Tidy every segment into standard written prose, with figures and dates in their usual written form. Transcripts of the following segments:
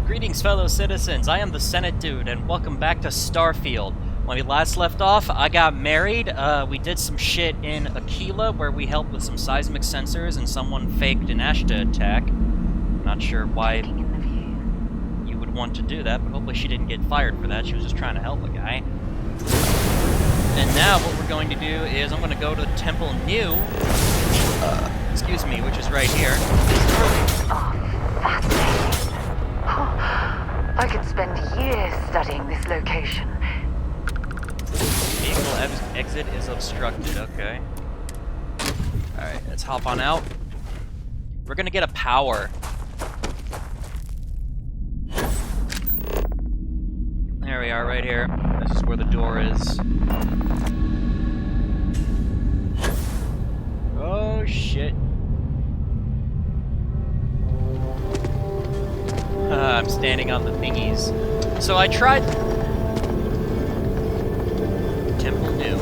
Greetings, fellow citizens. I am the Senate Dude, and welcome back to Starfield. When we last left off, I got married. We did some shit in Aquila, where we helped with some seismic sensors, and someone faked an Ashta attack. Not sure why you would want to do that, but hopefully she didn't get fired for that. She was just trying to help a guy. And now what we're going to do is I'm going to go to the Temple New, excuse me, which is right here. Fascinating. I could spend years studying this location. Vehicle exit is obstructed, okay. Alright, let's hop on out. We're gonna get a power. There we are, right here. This is where the door is. Oh, shit. I'm standing on the thingies. So I tried... Temple New.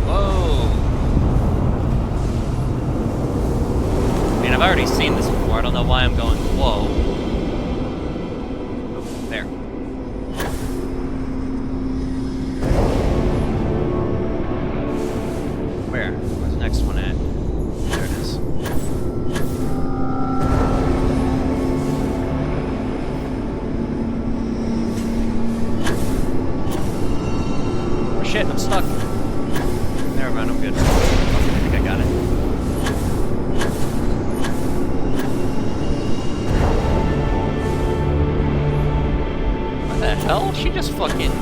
Whoa! I mean, I've already seen this before. I don't know why I'm going, whoa. Oh, there. Where's the next one at? There it is. Oh shit, I'm stuck. Never mind, I'm good. Okay, I think I got it. What the hell? She just fucking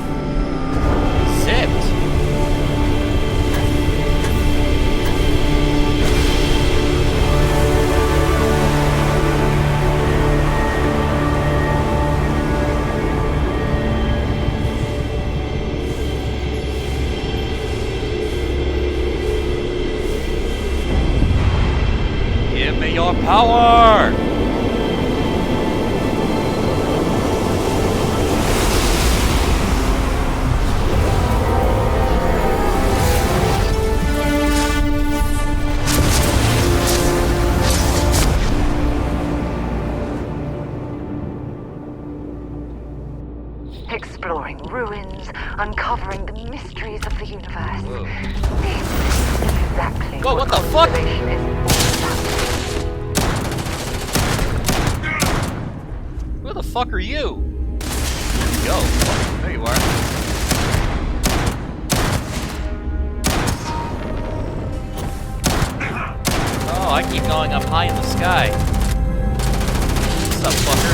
zipped. Give me your power! Exploring ruins, uncovering the mysteries of the universe. Whoa. This is exactly Whoa, what the fuck? conservation is all about. Who the fuck are you? Yo, there you are. Oh, I keep going up high in the sky. What's up, fucker?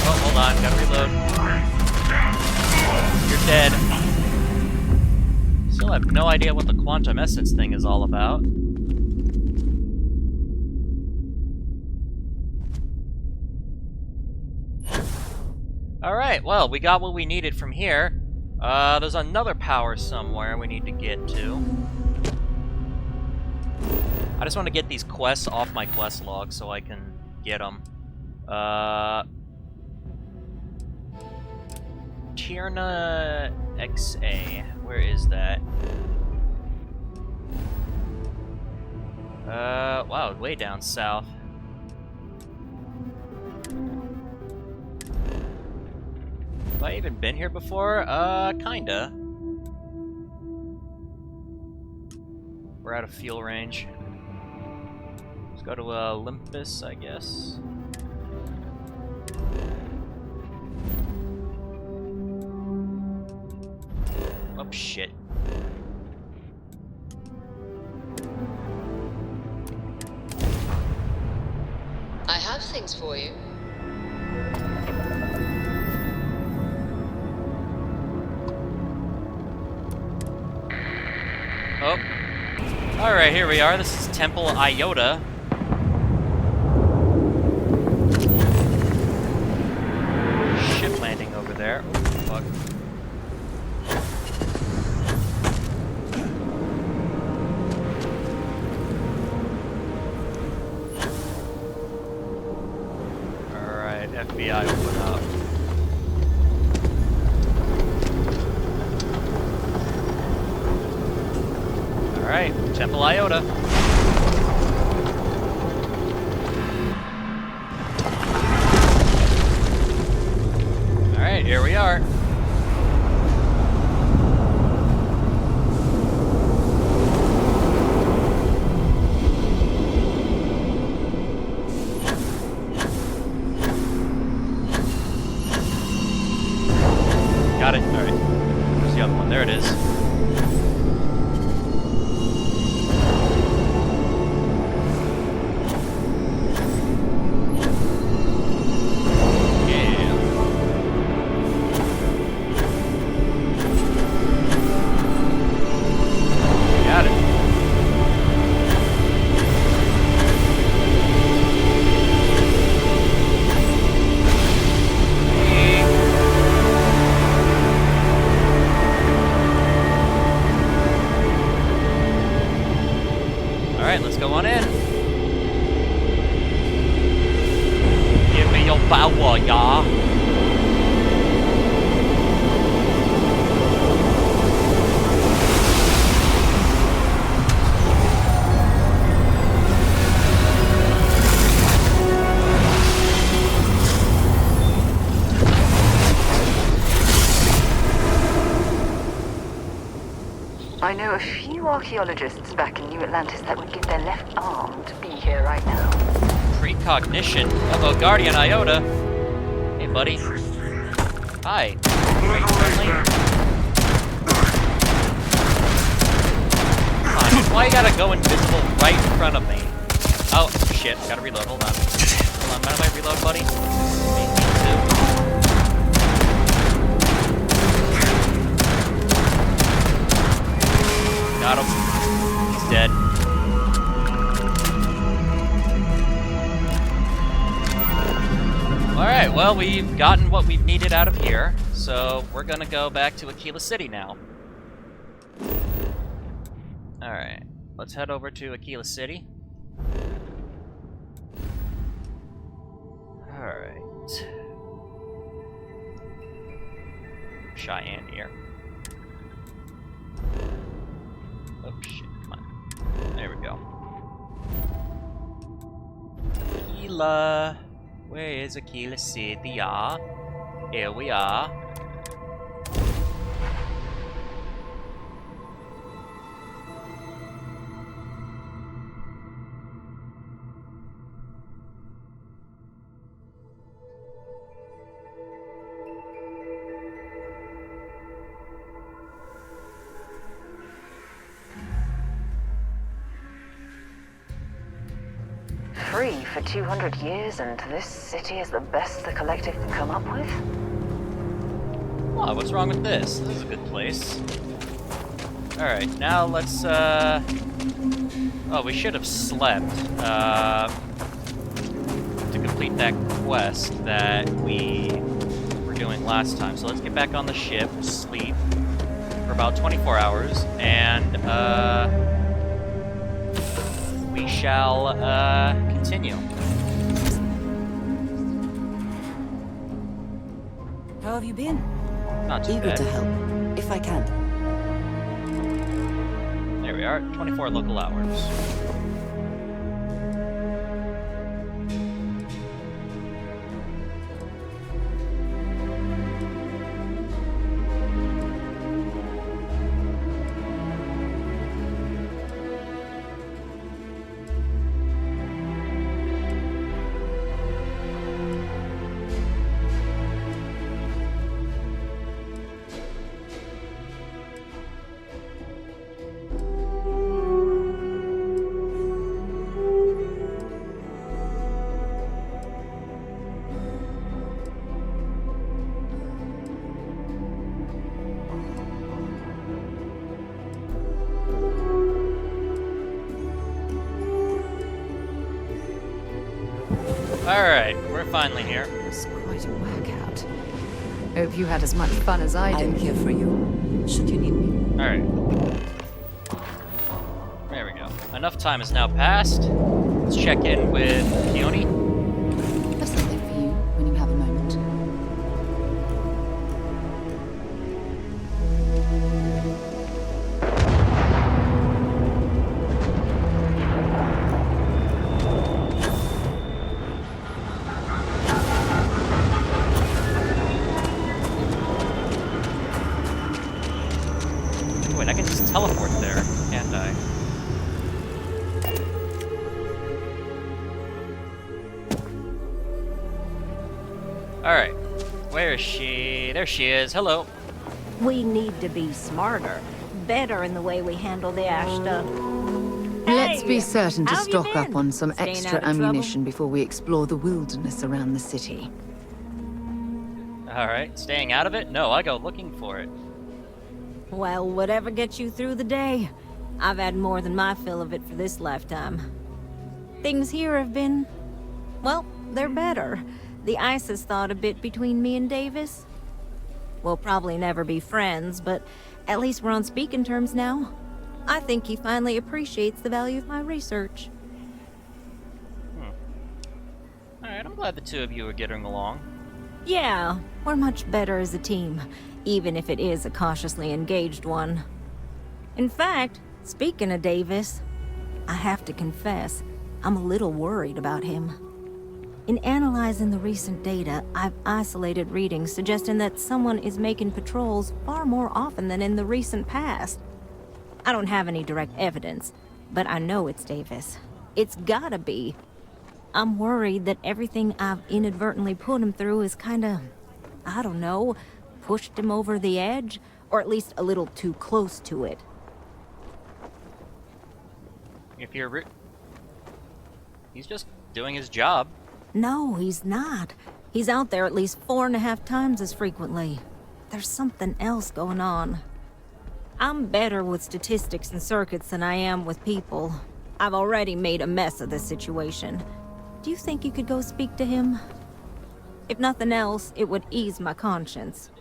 Oh, hold on, gotta reload. You're dead. Still have no idea what the quantum essence thing is all about. Alright, well, we got what we needed from here. There's another power somewhere we need to get to. I just want to get these quests off my quest log so I can get them. Tirna XA. Where is that? Wow, way down south. Have I even been here before? Kinda. We're out of fuel range. Let's go to Olympus, I guess. Oh, shit. I have things for you. Oh. Alright, here we are. This is Temple Iota. Ship landing over there. Oh, fuck. FBI open up. Alright, Temple Iota. Alright, here we are. Got it. Alright. Where's the other one? There it is. Alright, let's go on in. Give me your power, ya. I know a few archaeologists back in New Atlantis that would give their left arm to be here right now. Precognition. Hello, Guardian Iota. Hey, buddy. Hi. Are you friendly? Come on, why you gotta go invisible right in front of me? Oh, shit. Gotta reload. Hold on. Hold on, mind if I reload, buddy? Me too. Got him. He's dead. Alright, well, we've gotten what we've needed out of here, so we're gonna go back to Aquila City now. Alright, let's head over to Aquila City. Alright. Cheyenne here. Oh shit, come on. There we go. Aquila. Where is Aquila City? Here we are. Free for 200 years, and this city is the best the collective can come up with? Oh, what's wrong with this? This is a good place. Alright, now let's, oh, we should have slept, to complete that quest that we were doing last time. So let's get back on the ship, sleep, for about 24 hours, and, we shall, continue. How have you been? Not too Eager bad. to help, if I can. There we are, 24 local hours. Alright, we're finally here. It's quite a workout. Hope you had as much fun as I I'm did. here for you, should you need me. Alright. There we go. Enough time has now passed. Let's check in with Keone. That's something for you when you have a Alright. Where is she? There she is. Hello. We need to be smarter, better in the way we handle the Ashta. Let's Hey, be certain to how have you stock up been? on some Staying extra out of trouble? ammunition before we explore the wilderness around the city. Alright. Staying out of it? No, I go looking for it. Well, whatever gets you through the day. I've had more than my fill of it for this lifetime. Things here have been... well, they're better. The ice has thawed a bit between me and Davis. We'll probably never be friends, but at least we're on speaking terms now. I think he finally appreciates the value of my research. Alright, I'm glad the two of you are getting along. Yeah, we're much better as a team, even if it is a cautiously engaged one. In fact, speaking of Davis, I have to confess, I'm a little worried about him. In analyzing the recent data, I've isolated readings suggesting that someone is making patrols far more often than in the recent past. I don't have any direct evidence, but I know it's Davis. It's gotta be. I'm worried that everything I've inadvertently put him through is kinda, I don't know, pushed him over the edge, or at least a little too close to it. If you're he's just doing his job. No, he's not. He's out there at least 4.5 times as frequently. There's something else going on. I'm better with statistics and circuits than I am with people. I've already made a mess of this situation. Do you think you could go speak to him? If nothing else, it would ease my conscience.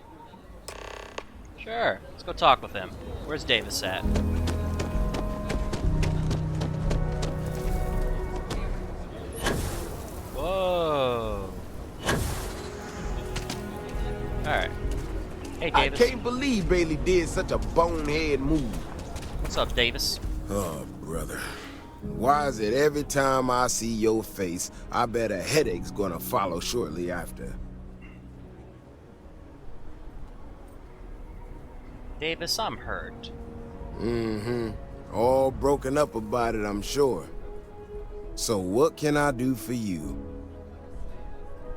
Sure, let's go talk with him. Where's Davis at? Whoa. Alright. Hey, I Davis. can't believe Bailey did such a bonehead move. What's up, Davis? Oh, brother. Why is it every time I see your face, I bet a headache's gonna follow shortly after? Davis, I'm hurt. Mm-hmm. All broken up about it, I'm sure. So what can I do for you?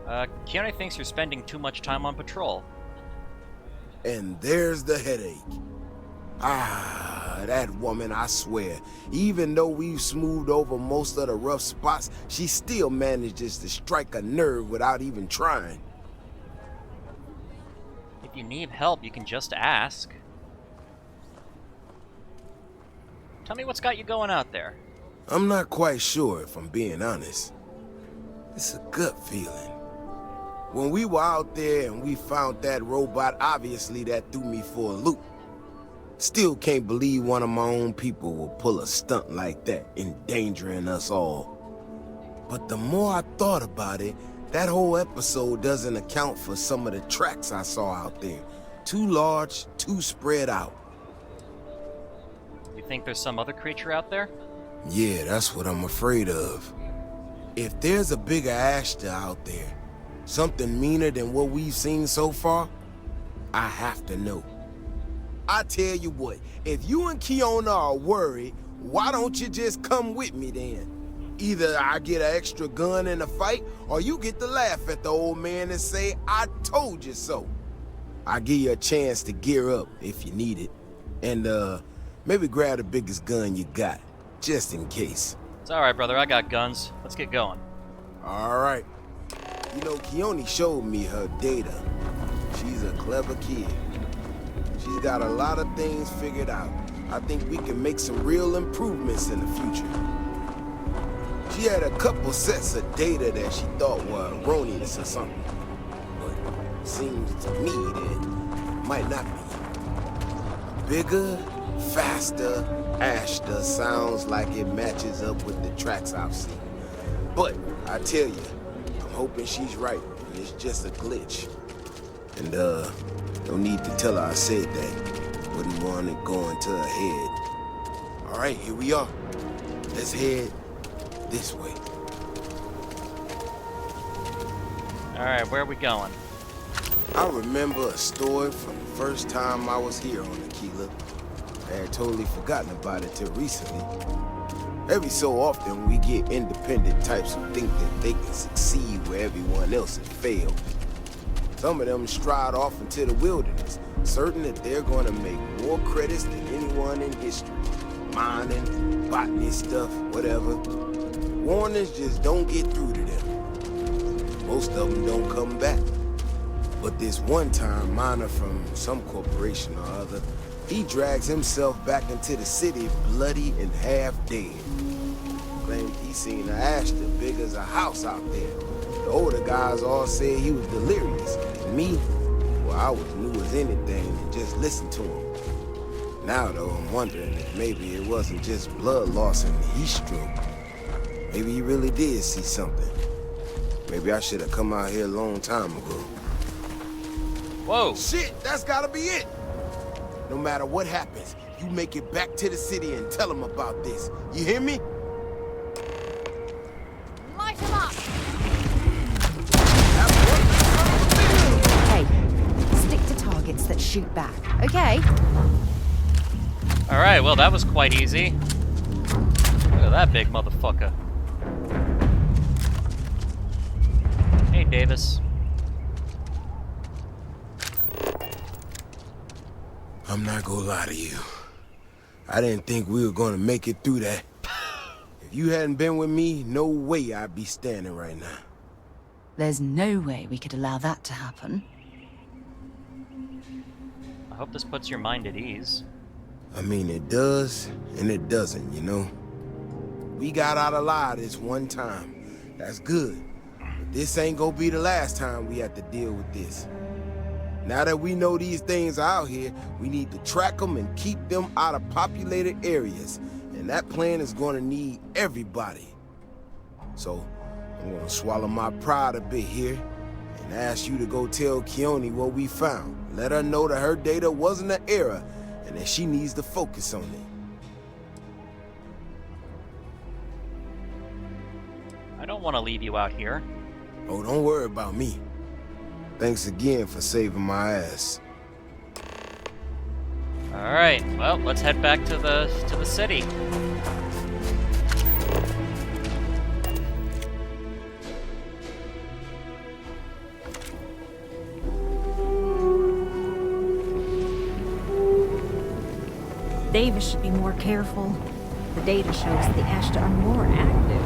Keone thinks you're spending too much time on patrol. And there's the headache. Ah, that woman, I swear. Even though we've smoothed over most of the rough spots, she still manages to strike a nerve without even trying. If you need help, you can just ask. Tell me what's got you going out there. I'm not quite sure, if I'm being honest. It's a gut feeling. When we were out there and we found that robot, obviously that threw me for a loop. Still can't believe one of my own people will pull a stunt like that, endangering us all. But the more I thought about it, that whole episode doesn't account for some of the tracks I saw out there. Too large, too spread out. You think there's some other creature out there? Yeah, that's what I'm afraid of. If there's a bigger Ashta out there, something meaner than what we've seen so far, I have to know. I tell you what, if you and Keone are worried, why don't you just come with me then? Either I get an extra gun in the fight, or you get to laugh at the old man and say, I told you so. I'll give you a chance to gear up if you need it. And maybe grab the biggest gun you got, just in case. It's alright, brother. I got guns. Let's get going. All right. You know, Keone showed me her data. She's a clever kid. She's got a lot of things figured out. I think we can make some real improvements in the future. She had a couple sets of data that she thought were erroneous or something. But it seems to me that it might not be. Bigger, faster, Ashta sounds like it matches up with the tracks I've seen. But I tell you, I'm hoping she's right, and it's just a glitch. And no need to tell her I said that. Wouldn't want it going to her head. All right, here we are. Let's head this way. Alright, where are we going? I remember a story from the first time I was here on Aquila. I had totally forgotten about it till recently. Every so often, we get independent types who think that they can succeed where everyone else has failed. Some of them stride off into the wilderness, certain that they're gonna make more credits than anyone in history. Mining, botany stuff, whatever. Warnings just don't get through to them. Most of them don't come back. But this one-time miner from some corporation or other, he drags himself back into the city bloody and half dead. Claimed he seen an Ashta big as a house out there. The older guys all said he was delirious. And me, well, I was new as anything and just listened to him. Now, though, I'm wondering if maybe it wasn't just blood loss and heat stroke. Maybe he really did see something. Maybe I should have come out here a long time ago. Whoa. Shit, that's gotta be it. No matter what happens, you make it back to the city and tell them about this. You hear me? Light him up! That's one son of a bitch. Hey, stick to targets that shoot back, okay? Alright, well that was quite easy. Look at that big motherfucker. Hey, Davis. I'm not gonna lie to you. I didn't think we were gonna make it through that. If you hadn't been with me, no way I'd be standing right now. There's no way we could allow that to happen. I hope this puts your mind at ease. I mean, it does, and it doesn't, you know? We got out alive this one time. That's good. But this ain't gonna be the last time we have to deal with this. Now that we know these things are out here, we need to track them and keep them out of populated areas. And that plan is gonna need everybody. So, I'm gonna swallow my pride a bit here and ask you to go tell Keone what we found. Let her know that her data wasn't an error and that she needs to focus on it. I don't want to leave you out here. Oh, don't worry about me. Thanks again for saving my ass. Alright, well, let's head back to the city. Davis should be more careful. The data shows the Ashta are more active.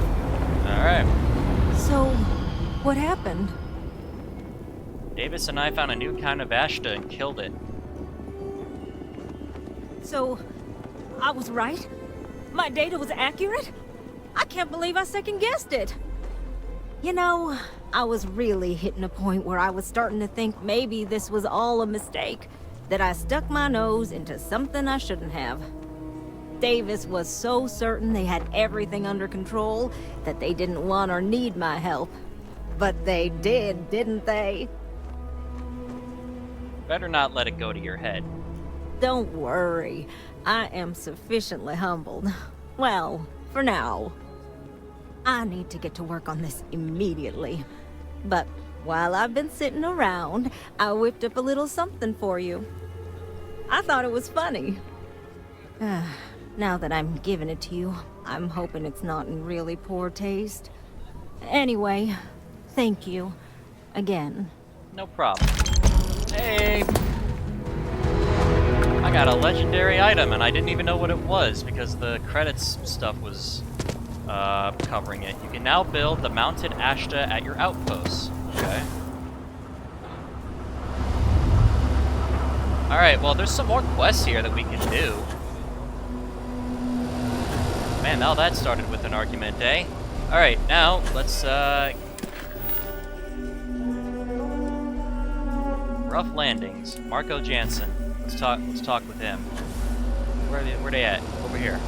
Alright. So, what happened? Davis and I found a new kind of Ashta and killed it. So, I was right? My data was accurate? I can't believe I second-guessed it. You know, I was really hitting a point where I was starting to think maybe this was all a mistake. That I stuck my nose into something I shouldn't have. Davis was so certain they had everything under control that they didn't want or need my help. But they did, didn't they? Better not let it go to your head. Don't worry. I am sufficiently humbled. Well, for now. I need to get to work on this immediately. But while I've been sitting around, I whipped up a little something for you. I thought it was funny. Now that I'm giving it to you, I'm hoping it's not in really poor taste. Anyway, thank you. Again. No problem. Hey! I got a legendary item and I didn't even know what it was because the credits stuff was covering it. You can now build the mounted Ashta at your outposts. Okay. Alright, well there's some more quests here that we can do. Man, now that started with an argument, eh? Alright, now let's Rough Landings, Marco Jansen. Let's talk with him. Where they at? Over here.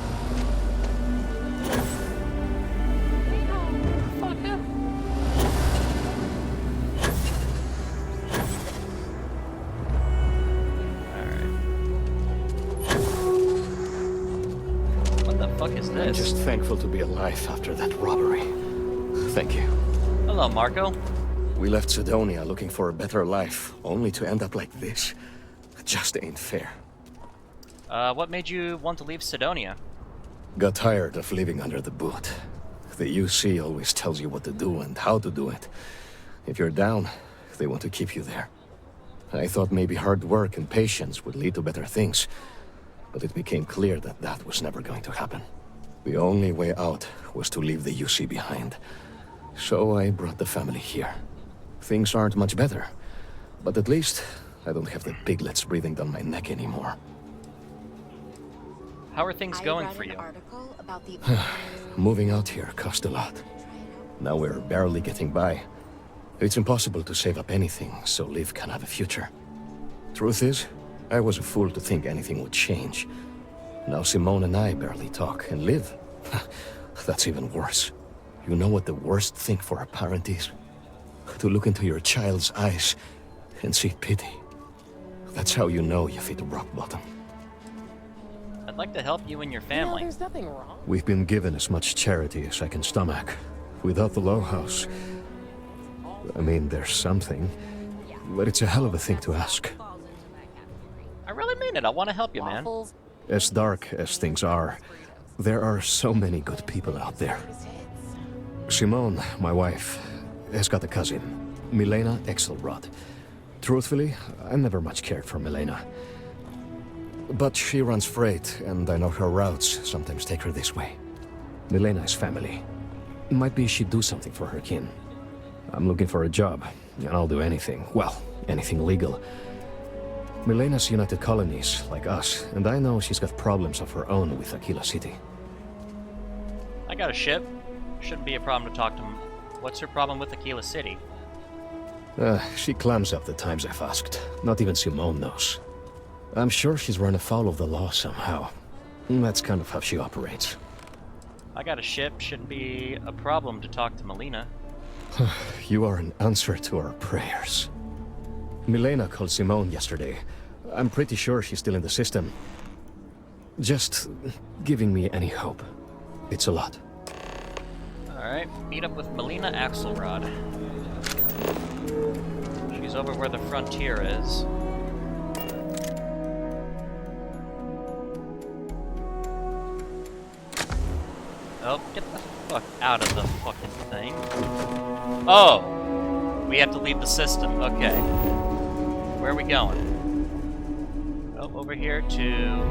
Fuck is this? I'm just thankful to be alive after that robbery. Thank you. Hello, Marco. We left Sidonia looking for a better life, only to end up like this. It just ain't fair. What made you want to leave Sidonia? Got tired of living under the boot. The UC always tells you what to do and how to do it. If you're down, they want to keep you there. I thought maybe hard work and patience would lead to better things, but it became clear that that was never going to happen. The only way out was to leave the UC behind. So I brought the family here. Things aren't much better, but at least I don't have the piglets breathing down my neck anymore. How are things going for you? Moving out here cost a lot. Now we're barely getting by. It's impossible to save up anything so Liv can have a future. Truth is, I was a fool to think anything would change. Now Simone and I barely talk, and Liv, that's even worse. You know what the worst thing for a parent is? To look into your child's eyes and see pity. That's how you know you've hit rock bottom. I'd like to help you and your family. there's nothing wrong. We've been given as much charity as I can stomach. Without the Low House, I mean, there's something, but it's a hell of a thing to ask. I really mean it. I want to help you, man. As dark as things are, there are so many good people out there. Simone, my wife, has got a cousin, Milena Axelrod. Truthfully, I never much cared for Milena. But she runs freight, and I know her routes sometimes take her this way. Milena is family. Might be she'd do something for her kin. I'm looking for a job, and I'll do anything. Well, anything legal. Milena's United Colonies, like us, and I know she's got problems of her own with Aquila City. I got a ship. Shouldn't be a problem to talk to him. What's her problem with Aquila City? She clams up the times I've asked. Not even Simone knows. I'm sure she's run afoul of the law somehow. That's kind of how she operates. I got a ship. Shouldn't be a problem to talk to Melina. You are an answer to our prayers. Milena called Simone yesterday. I'm pretty sure she's still in the system. Just giving me any hope. It's a lot. Alright, meet up with Melina Axelrod. She's over where the frontier is. Oh, get the fuck out of the fucking thing. Oh! We have to leave the system. Okay. Where are we going? Oh, over here to...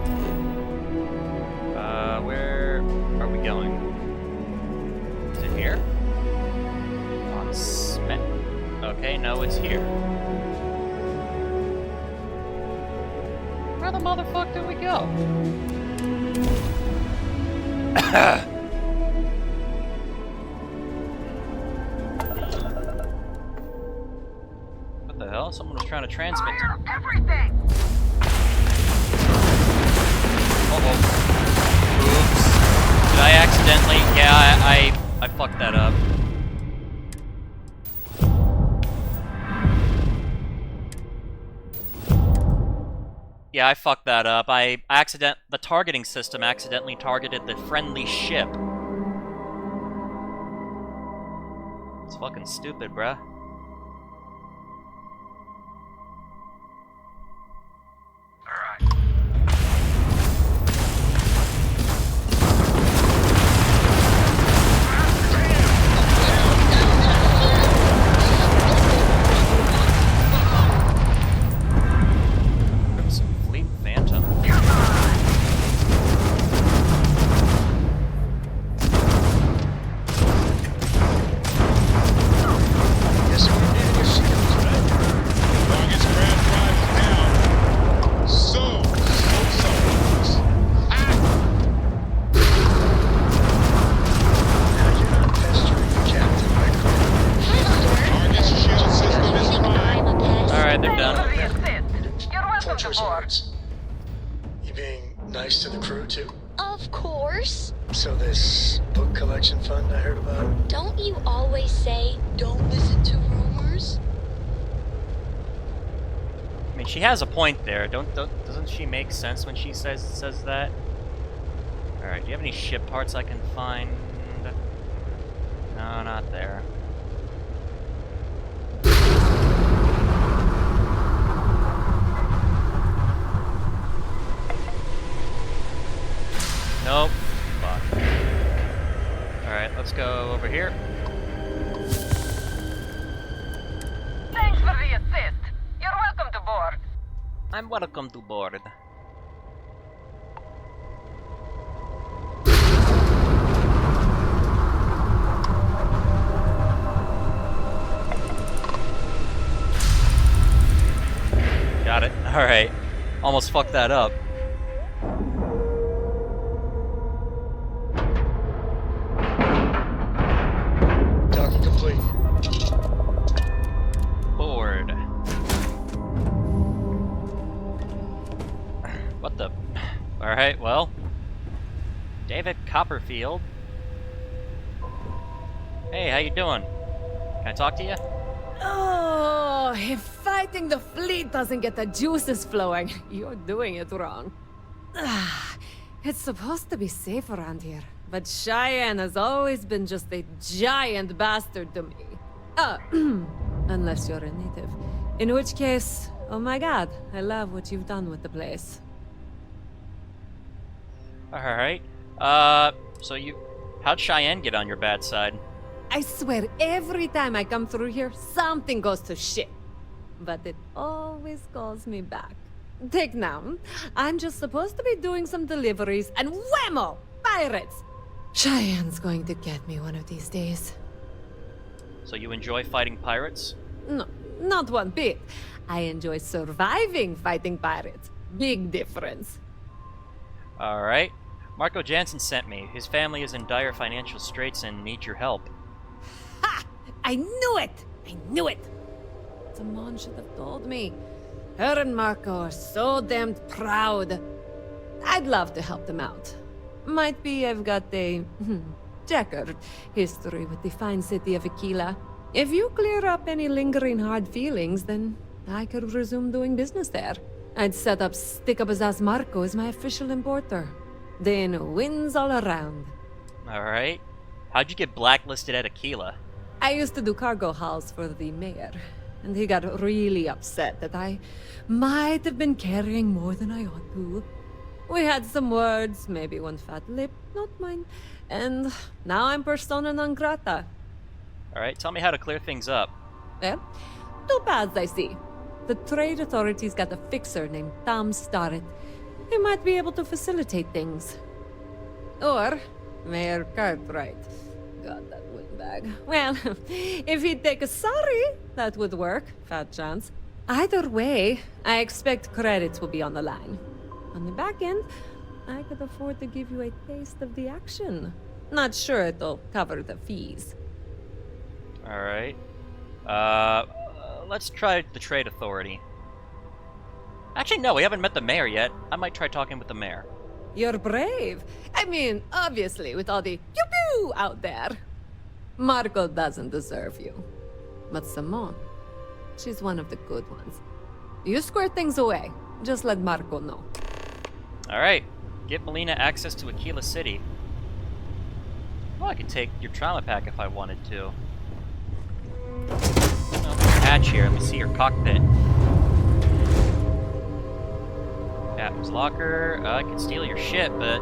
where are we going? Is it here? On Smet... Okay, no, it's here. Where the motherfuck did we go? What the hell? Someone was trying to transmit. Everything! Oops. Did I accidentally? Yeah, I fucked that up. Yeah, I fucked that up. The targeting system accidentally targeted the friendly ship. It's fucking stupid, bruh. You being nice to the crew, too? Of course. So this book collection fund I heard about? Don't you always say, don't listen to rumors? I mean, she has a point there. Doesn't she make sense when she says that? Alright, do you have any ship parts I can find? No, not there. Nope. Fuck. Alright, let's go over here. Thanks for the assist. You're welcome to board. I'm welcome to board. Got it. Alright. Almost fucked that up. Docking complete. Board. What the? Alright, well. David Copperfield. Hey, how you doing? Can I talk to you? Oh, if fighting the fleet doesn't get the juices flowing, you're doing it wrong. It's supposed to be safe around here, but Cheyenne has always been just a giant bastard to me. Unless you're a native. In which case, oh my god, I love what you've done with the place. Alright. How'd Cheyenne get on your bad side? I swear, every time I come through here, something goes to shit. But it always calls me back. Take now. I'm just supposed to be doing some deliveries, and whammo! Pirates! Cheyenne's going to get me one of these days. So you enjoy fighting pirates? No, not one bit. I enjoy surviving fighting pirates. Big difference. Alright. Marco Jansen sent me. His family is in dire financial straits and needs your help. Ha! I knew it! I knew it! Simone should have told me. Her and Marco are so damned proud. I'd love to help them out. Might be I've got a checkered history with the fine city of Aquila. If you clear up any lingering hard feelings, then I could resume doing business there. I'd set up Stick-Up-His-Ass Marco as my official importer. Then wins all around. Alright. How'd you get blacklisted at Aquila? I used to do cargo hauls for the mayor, and he got really upset that I might have been carrying more than I ought to. We had some words, maybe one fat lip, not mine, and now I'm persona non grata. Alright, tell me how to clear things up. Well, two paths I see. The trade authorities got a fixer named Tom Starrett. He might be able to facilitate things. Or Mayor Cartwright. God, that windbag. Well, if he'd take a sorry, that would work. Fat chance. Either way, I expect credits will be on the line. On the back end, I could afford to give you a taste of the action. Not sure it'll cover the fees. Alright. Let's try the trade authority. Actually, no, we haven't met the mayor yet. I might try talking with the mayor. You're brave. I mean, obviously, with all the pew-pew out there. Marco doesn't deserve you. But Simone, she's one of the good ones. You square things away. Just let Marco know. Alright. Give Melina access to Aquila City. Well, I could take your trauma pack if I wanted to. Oh, hatch here. Let me see your cockpit. Captain's locker. I could steal your shit, but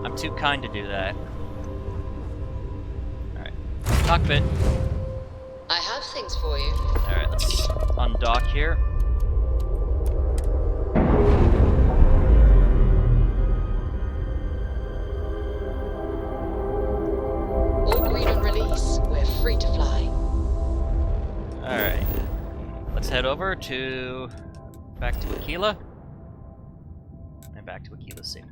I'm too kind to do that. Alright. Cockpit. I have things for you. Alright, let's undock here. All green on release. We're free to fly. Alright. Let's head over to... back to Aquila. And back to Aquila City.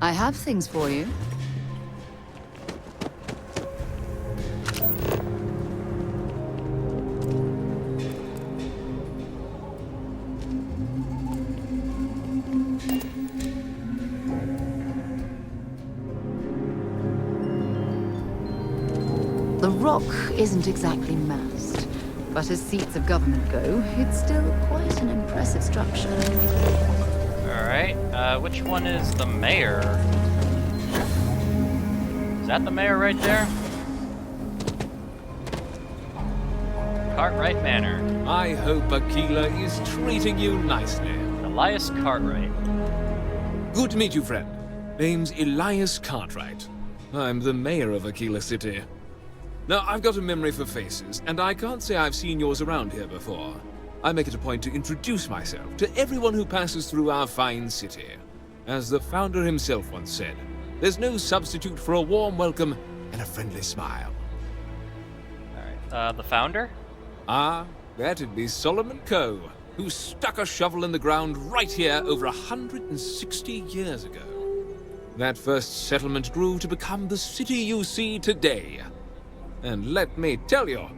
I have things for you. The rock isn't exactly massed, but as seats of government go, it's still quite an impressive structure. Alright, which one is the mayor? Is that the mayor right there? Cartwright Manor. I hope Aquila is treating you nicely. Elias Cartwright. Good to meet you, friend. Name's Elias Cartwright. I'm the mayor of Aquila City. Now, I've got a memory for faces, and I can't say I've seen yours around here before. I make it a point to introduce myself to everyone who passes through our fine city. As the founder himself once said, there's no substitute for a warm welcome and a friendly smile. Alright, the founder? Ah, that'd be Solomon Coe, who stuck a shovel in the ground right here over 160 years ago. That first settlement grew to become the city you see today. And let me tell you,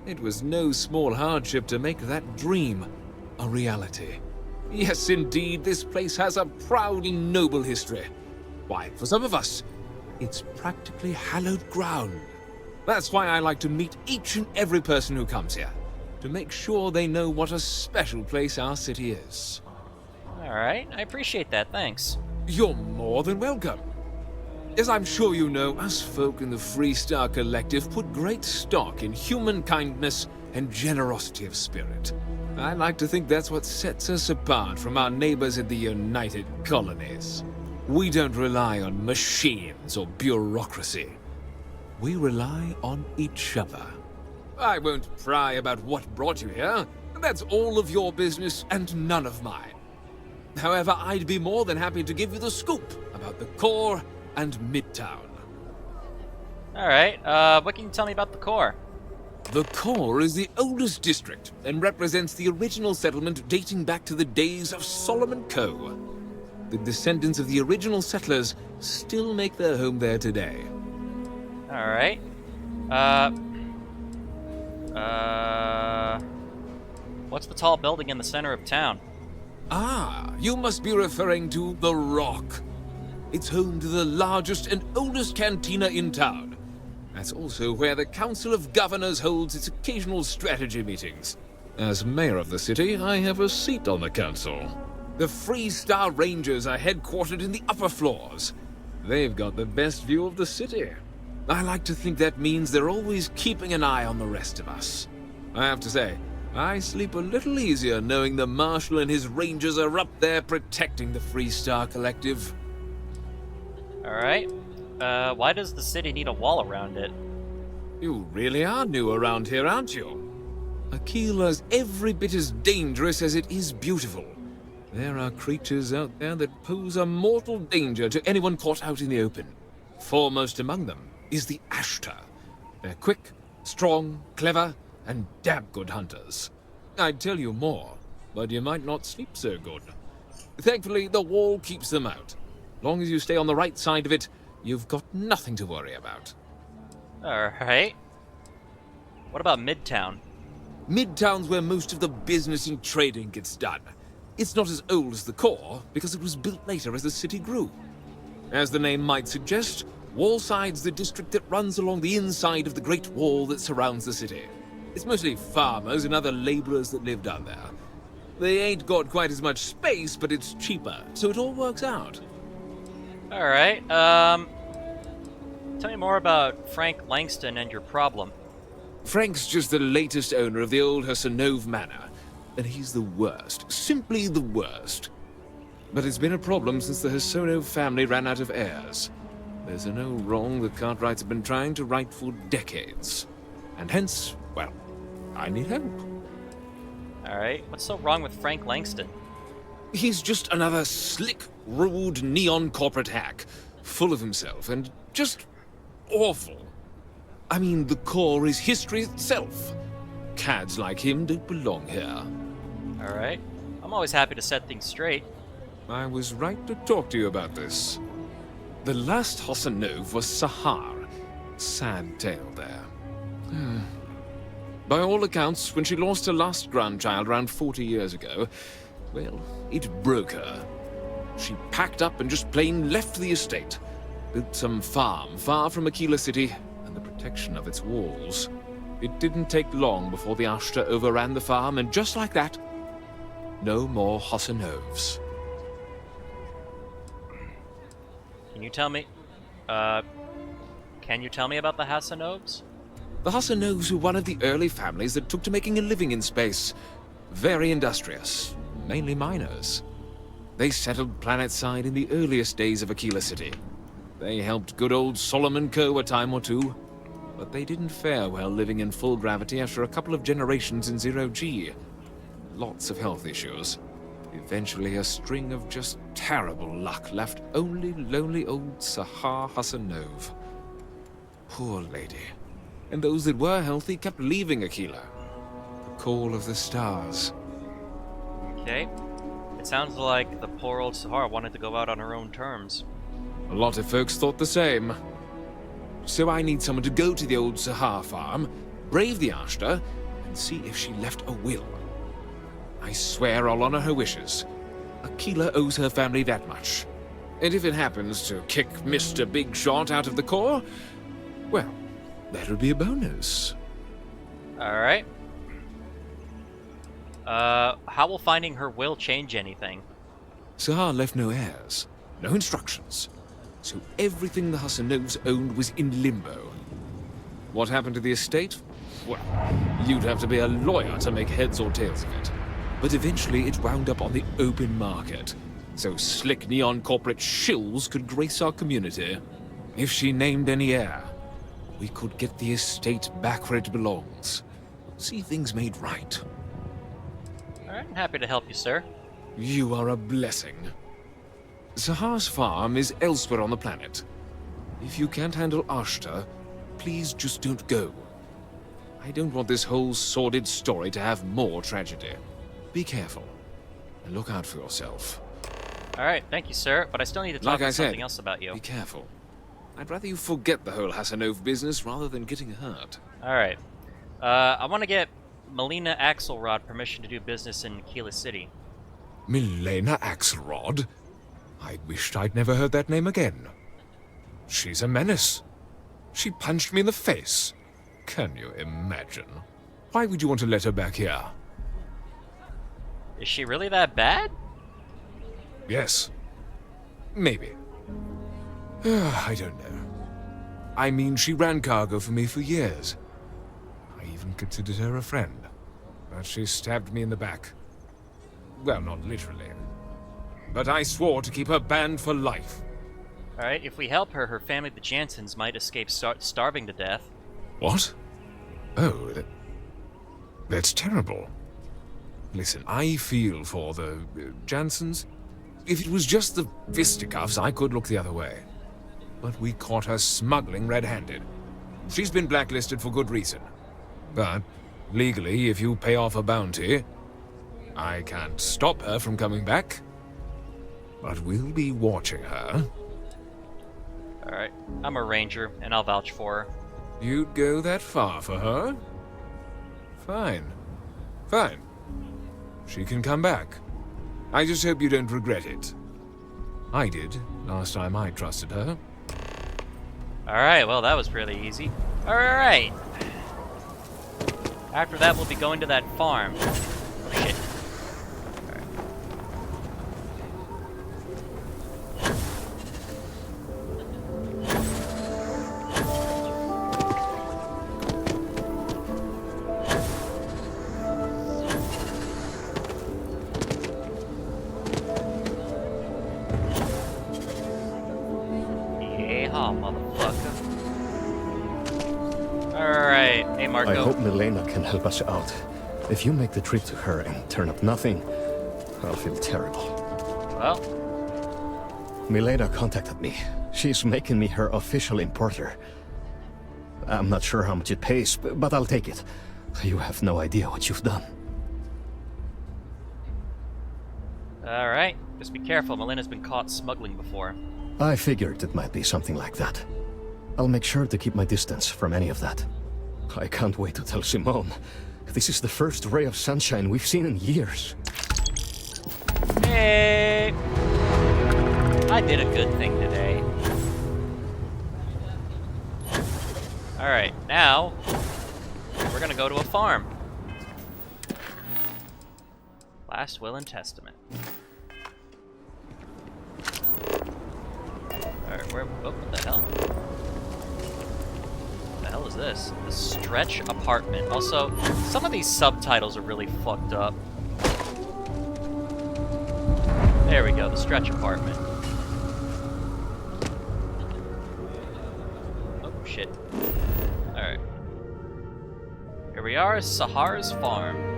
it was no small hardship to make that dream a reality. Yes, indeed, this place has a proud and noble history. Why, for some of us, it's practically hallowed ground. That's why I like to meet each and every person who comes here, to make sure they know what a special place our city is. Alright, I appreciate that, thanks. You're more than welcome. As I'm sure you know, us folk in the Freestar Collective put great stock in human kindness and generosity of spirit. I like to think that's what sets us apart from our neighbors in the United Colonies. We don't rely on machines or bureaucracy. We rely on each other. I won't pry about what brought you here. That's all of your business and none of mine. However, I'd be more than happy to give you the scoop about the core and Midtown. Alright, what can you tell me about the core? The core is the oldest district and represents the original settlement dating back to the days of Solomon Coe. The descendants of the original settlers still make their home there today. Alright. What's the tall building in the center of town? Ah, you must be referring to the Rock. It's home to the largest and oldest cantina in town. That's also where the Council of Governors holds its occasional strategy meetings. As mayor of the city, I have a seat on the council. The Freestar Rangers are headquartered in the upper floors. They've got the best view of the city. I like to think that means they're always keeping an eye on the rest of us. I have to say, I sleep a little easier knowing the Marshal and his Rangers are up there protecting the Freestar Collective. Alright. Why does the city need a wall around it? You really are new around here, aren't you? Aquila's every bit as dangerous as it is beautiful. There are creatures out there that pose a mortal danger to anyone caught out in the open. Foremost among them is the Ashta. They're quick, strong, clever, and damn good hunters. I'd tell you more, but you might not sleep so good. Thankfully, the wall keeps them out. Long as you stay on the right side of it, you've got nothing to worry about. Alright. What about Midtown? Midtown's where most of the business and trading gets done. It's not as old as the core, because it was built later as the city grew. As the name might suggest, Wallside's the district that runs along the inside of the Great Wall that surrounds the city. It's mostly farmers and other laborers that live down there. They ain't got quite as much space, but it's cheaper, so it all works out. Alright, tell me more about Frank Langston and your problem. Frank's just the latest owner of the old Hassanove Manor, and he's the worst, simply the worst. But it's been a problem since the Hassanove family ran out of heirs. There's a no wrong the Cartwrights have been trying to right for decades. And hence, well, I need help. Alright, what's so wrong with Frank Langston? He's just another slick, rude, neon corporate hack, full of himself and just awful. I mean, the core is history itself. Cads like him don't belong here. Alright, I'm always happy to set things straight. I was right to talk to you about this. The last Hassanove was Sahar. Sad tale there. By all accounts, when she lost her last grandchild around 40 years ago, well, it broke her. She packed up and just plain left the estate. Built some farm far from Aquila City and the protection of its walls. It didn't take long before the Ashta overran the farm, and just like that, no more Hassanoves. Can you tell me about the Hassanoves? The Hassanovs were one of the early families that took to making a living in space. Very industrious, mainly miners. They settled planetside in the earliest days of Aquila City. They helped good old Solomon Coe a time or two, but they didn't fare well living in full gravity after a couple of generations in zero-G. Lots of health issues. Eventually, a string of just terrible luck left only lonely old Sahar Hassanov. Poor lady. And those that were healthy kept leaving Aquila. The call of the stars. Okay. It sounds like the poor old Sahara wanted to go out on her own terms. A lot of folks thought the same. So I need someone to go to the old Sahar farm, brave the Ashta, and see if she left a will. I swear I'll honor her wishes. Aquila owes her family that much. And if it happens to kick Mr. Big Shot out of the Corps, well, that'll be a bonus. Alright. How will finding her will change anything? Sahar left no heirs, no instructions. So everything the Hassanovs owned was in limbo. What happened to the estate? Well, you'd have to be a lawyer to make heads or tails of it. But eventually it wound up on the open market, so slick neon corporate shills could grace our community. If she named any heir, we could get the estate back where it belongs. See things made right. Alright, I'm happy to help you, sir. You are a blessing. Sahar's farm is elsewhere on the planet. If you can't handle Ashta, please just don't go. I don't want this whole sordid story to have more tragedy. Be careful, and look out for yourself. Alright, thank you, sir, but I still need to talk about something else about you. Be careful. I'd rather you forget the whole Hassanov business rather than getting hurt. Alright. I want to get Melina Axelrod permission to do business in Aquila City. Milena Axelrod? I wished I'd never heard that name again. She's a menace. She punched me in the face. Can you imagine? Why would you want to let her back here? Is she really that bad? Yes. Maybe. I don't know. I mean, she ran cargo for me for years. I even considered her a friend. But she stabbed me in the back. Well, not literally. But I swore to keep her banned for life. Alright, if we help her, her family, the Jansons, might escape starving to death. What? Oh, that's terrible. Listen, I feel for the Jansons. If it was just the fisticuffs, I could look the other way. But we caught her smuggling red-handed. She's been blacklisted for good reason. But, legally, if you pay off a bounty, I can't stop her from coming back. But we'll be watching her. Alright, I'm a ranger, and I'll vouch for her. You'd go that far for her? Fine. Fine. She can come back. I just hope you don't regret it. I did, last time I trusted her. Alright, well that was really easy. Alright. After that, we'll be going to that farm. Oh shit. I hope Milena can help us out. If you make the trip to her and turn up nothing, I'll feel terrible. Well? Milena contacted me. She's making me her official importer. I'm not sure how much it pays, but I'll take it. You have no idea what you've done. Alright, just be careful. Milena's been caught smuggling before. I figured it might be something like that. I'll make sure to keep my distance from any of that. I can't wait to tell Simone. This is the first ray of sunshine we've seen in years. Hey! I did a good thing today. Alright, now we're gonna go to a farm. Last will and testament. Alright, where? Oh, what the hell? What the hell is this? The Stretch Apartment. Also, some of these subtitles are really fucked up. There we go, the Stretch Apartment. Oh, shit. Alright. Here we are, Sahar's farm.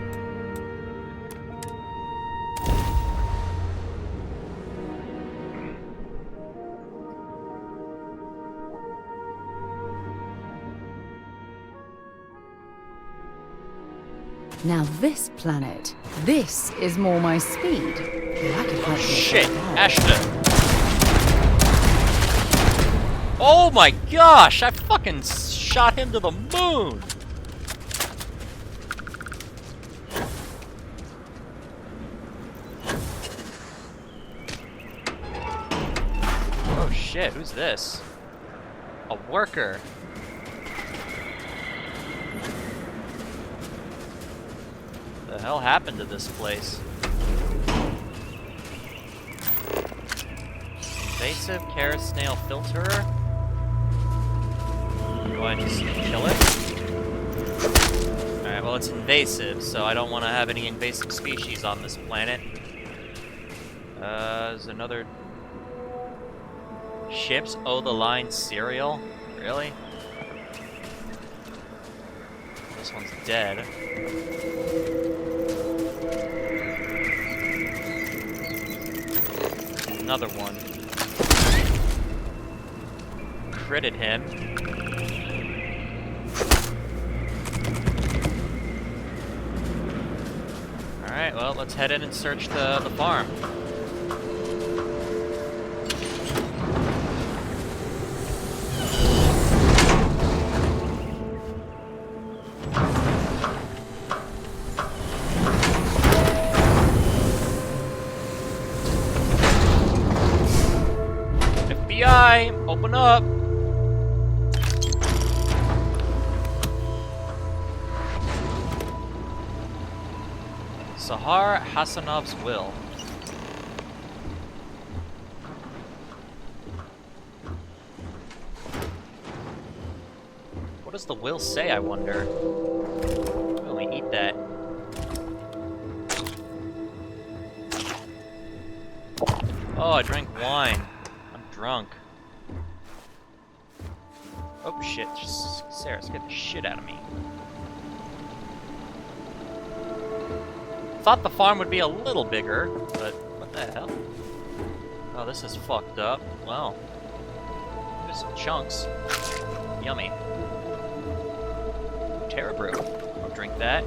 Now this planet, this is more my speed. I could help you. Shit, Ashta. Oh my gosh, I fucking shot him to the moon. Oh shit, who's this? A worker. What the hell happened to this place? Invasive Kara snail filterer. Go ahead and just kill it. Alright, well it's invasive, so I don't want to have any invasive species on this planet. There's another... Ships owe the line cereal? Really? This one's dead. Another one. Critted him. Alright, well, let's head in and search the farm. FBI, open up! Sahar Hassanov's will. What does the will say, I wonder? Oh, we eat that. Oh, I drank wine. I'm drunk. Oh shit, Sarah scared the shit out of me. Thought the farm would be a little bigger, but what the hell? Oh, this is fucked up. Well, there's some chunks. Yummy. Terra brew. I'll drink that.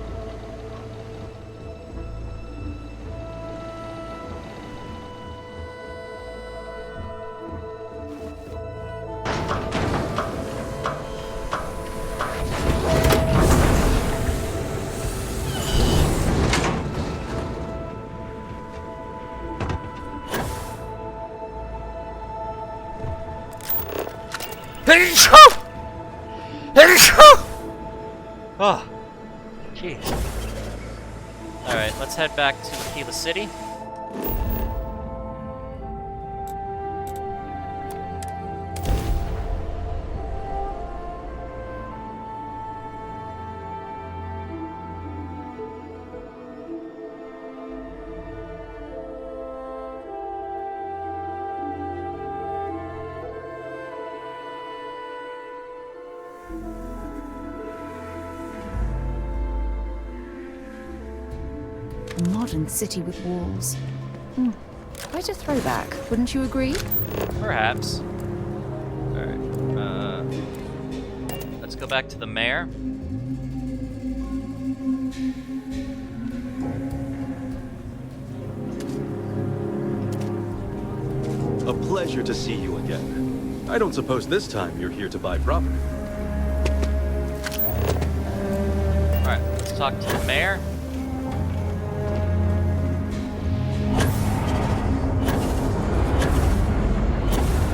Oh, jeez. Alright, let's head back to Aquila City. A modern city with walls. Quite a throwback, wouldn't you agree? Perhaps. Alright, let's go back to the mayor. A pleasure to see you again. I don't suppose this time you're here to buy property. Alright, let's talk to the mayor.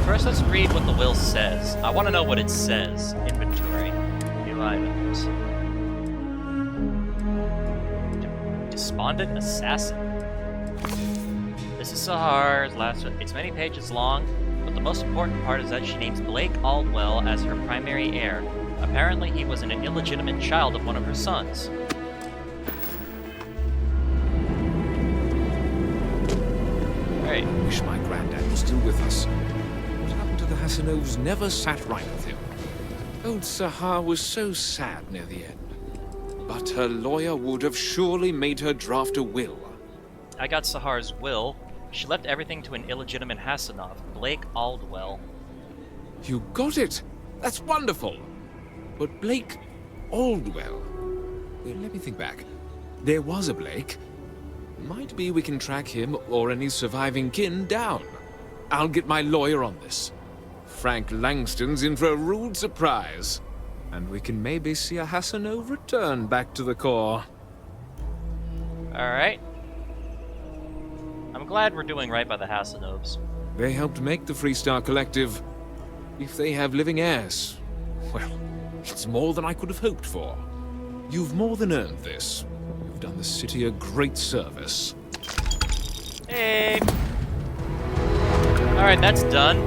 First, let's read what the will says. I want to know what it says. Inventory. New items. Despondent assassin. This is Sahar's last... It's many pages long, but the most important part is that she names Blake Aldwell as her primary heir. A Apparently, he was an illegitimate child of one of her sons. I wish my granddad was still with us. What happened to the Hassanovs never sat right with him. Old Sahar was so sad near the end. But her lawyer would have surely made her draft a will. I got Sahar's will. She left everything to an illegitimate Hassanov, Blake Aldwell. You got it! That's wonderful! But Blake Aldwell... Let me think back. There was a Blake. Might be we can track him or any surviving kin down. I'll get my lawyer on this. Frank Langston's in for a rude surprise. And we can maybe see a Hassanov return back to the core. Alright. I'm glad we're doing right by the Hassanovs. They helped make the Freestar Collective. If they have living heirs, well, it's more than I could have hoped for. You've more than earned this. You've done the city a great service. Hey! Alright, that's done.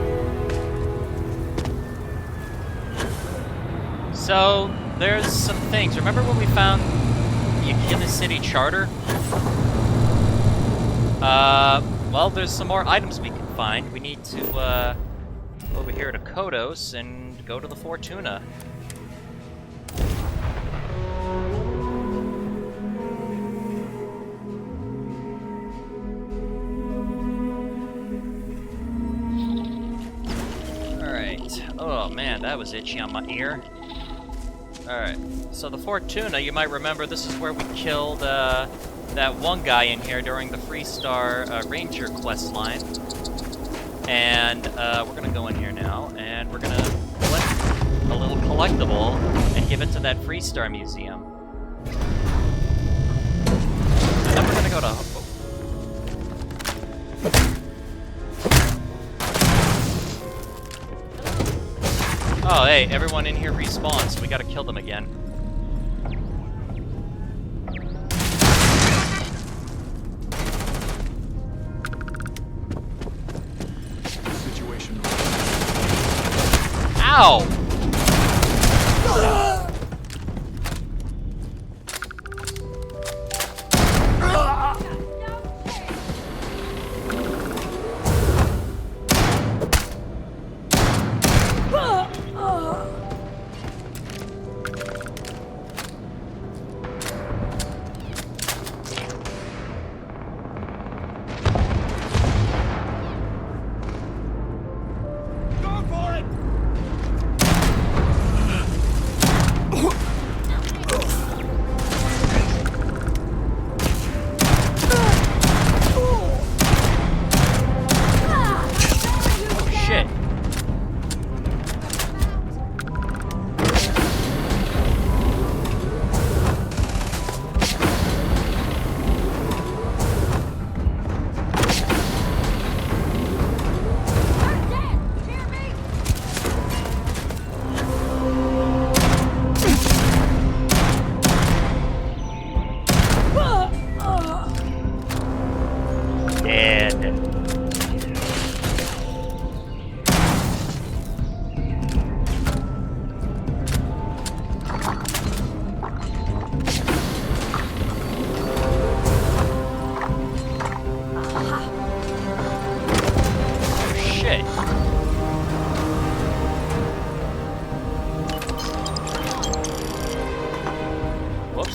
So, there's some things. Remember when we found the Aquila City Charter? Well, there's some more items we can find. We need to, go over here to Kodos and go to the Fortuna. Alright. Oh man, that was itchy on my ear. Alright, so the Fortuna, you might remember this is where we killed, that one guy in here during the Freestar Ranger quest line. And we're gonna go in here now, and we're gonna collect a little collectible and give it to that Freestar Museum. And then we're gonna go to... Oh, hey, everyone in here respawns, so we gotta kill them again. Ow!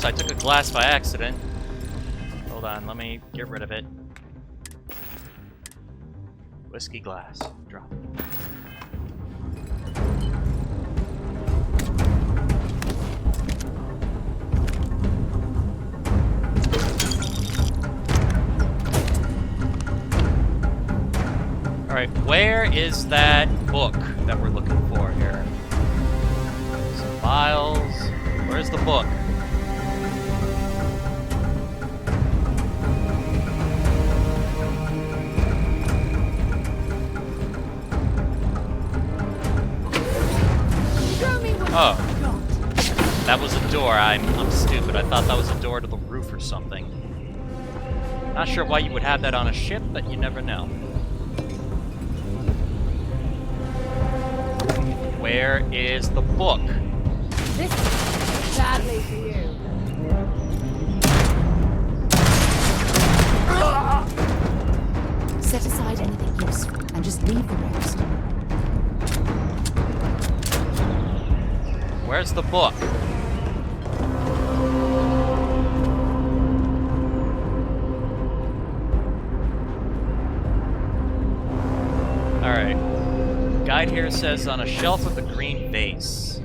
I took a glass by accident. Hold on, let me get rid of it. Whiskey glass. Drop. Alright, where is that book that we're looking for here? Some files. Where's the book? Oh. That was a door. I'm stupid. I thought that was a door to the roof or something. Not sure why you would have that on a ship, but you never know. Where is the book? This is sadly for you. Set aside anything useful and just leave the rest. Where's the book? Alright. Guide here says on a shelf with a green vase.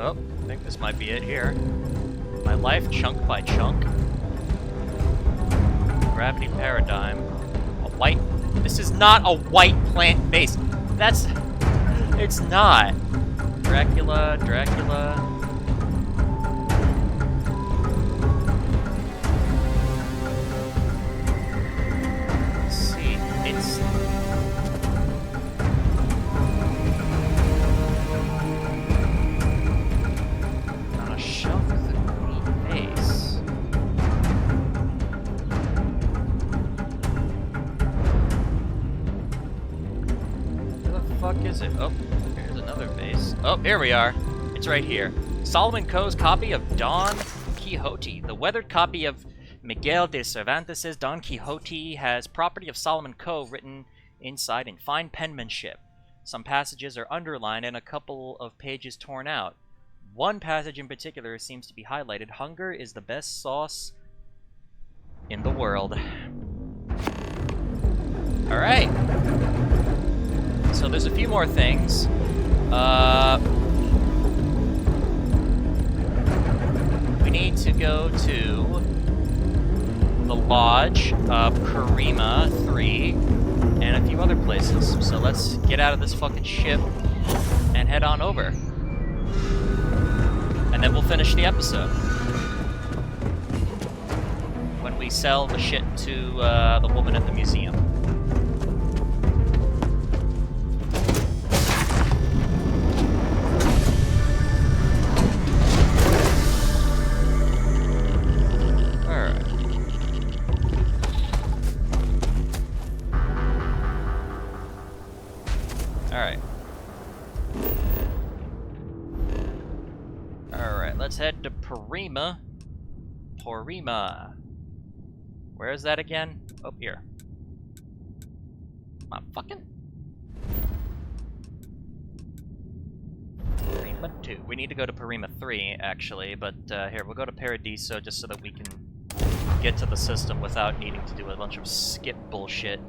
Oh, I think this might be it here. My life chunk by chunk. Gravity paradigm. A white... This is not a white plant base. That's... It's not. Dracula. Let's see. It's... Is it? Oh, here's another base. Oh, here we are. It's right here. Solomon Coe's copy of Don Quixote. The weathered copy of Miguel de Cervantes' Don Quixote has property of Solomon Coe written inside in fine penmanship. Some passages are underlined and a couple of pages torn out. One passage in particular seems to be highlighted. Hunger is the best sauce in the world. Alright. So there's a few more things. We need to go to the Lodge of Karima 3 and a few other places. So let's get out of this fucking ship and head on over. And then we'll finish the episode. When we sell the shit to the woman at the museum. Let's head to Porima. Where is that again? Oh, here. Come on, fucking. Porima 2. We need to go to Porima 3, actually, but here, we'll go to Paradiso just so that we can get to the system without needing to do a bunch of skip bullshit.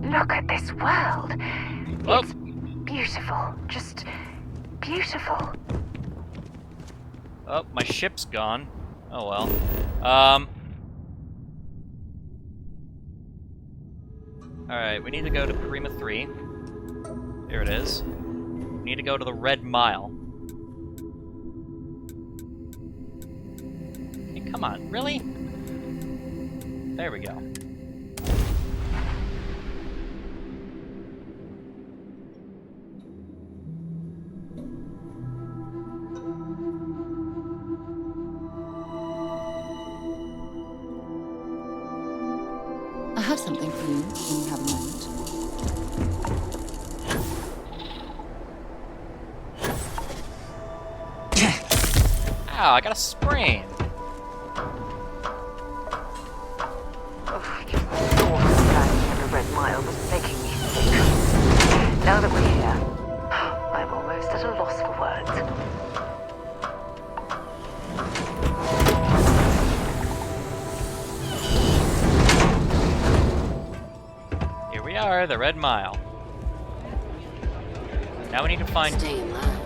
Look at this world. Oh. It's beautiful. Just beautiful. Oh, my ship's gone. Oh well. Alright, we need to go to Porima 3. There it is. We need to go to the Red Mile. Hey, come on, really? There we go. I have something for you when you have a moment. Ow, I got a sprain. The Red Mile was making me sick. Now that we're here, I'm almost at a loss for words. Here we are, the Red Mile. Now we need to find... Stay in line.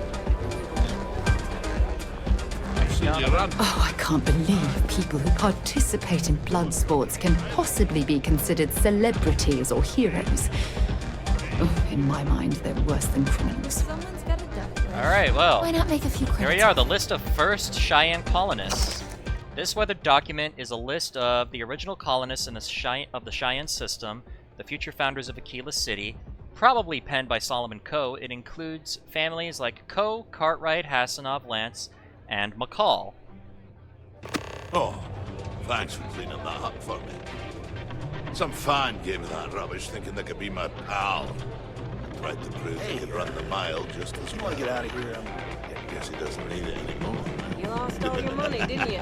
Actually, Oh, I can't believe people who participate in blood sports can possibly be considered celebrities or heroes. Oh, in my mind, they're worse than criminals. Alright, well, Why not make a few here we are, the list of first Cheyenne colonists. This weathered document is a list of the original colonists in the Cheyenne system, the future founders of Aquila City, probably penned by Solomon Coe. It includes families like Coe, Cartwright, Hassanov, Lance, and McCall. Oh, thanks for cleaning that up for me. Some fan gave me that rubbish thinking they could be my pal. I tried to prove they could run the mile just as well. You want to get out of here? I guess he doesn't need it anymore. You lost all your money, didn't you?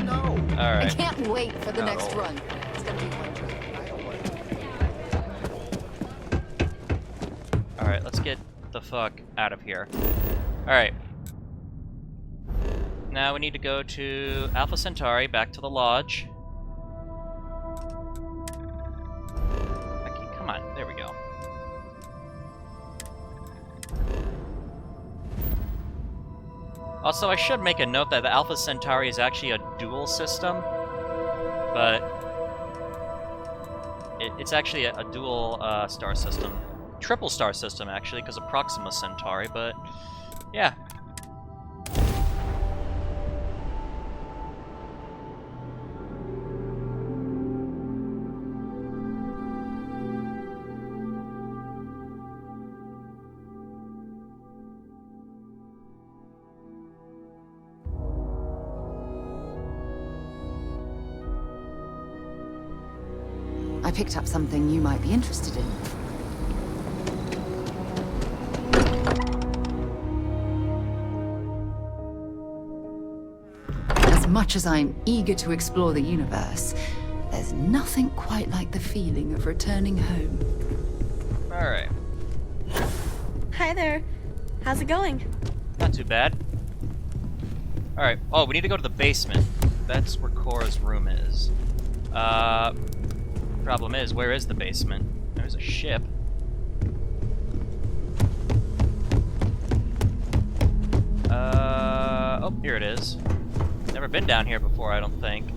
No. Alright. I can't wait for the next run. It's gonna be wonderful. Alright, let's get the fuck out of here. Alright. Now we need to go to Alpha Centauri, back to the lodge. Okay, come on, there we go. Also, I should make a note that the Alpha Centauri is actually a dual system, but it's actually a dual star system. Triple star system, actually, because of Proxima Centauri, but yeah. I picked up something you might be interested in. As much as I'm eager to explore the universe, there's nothing quite like the feeling of returning home. Alright. Hi there. How's it going? Not too bad. Alright. Oh, we need to go to the basement. That's where Cora's room is. Problem is, where is the basement? There's a ship. Oh, here it is. Never been down here before, I don't think.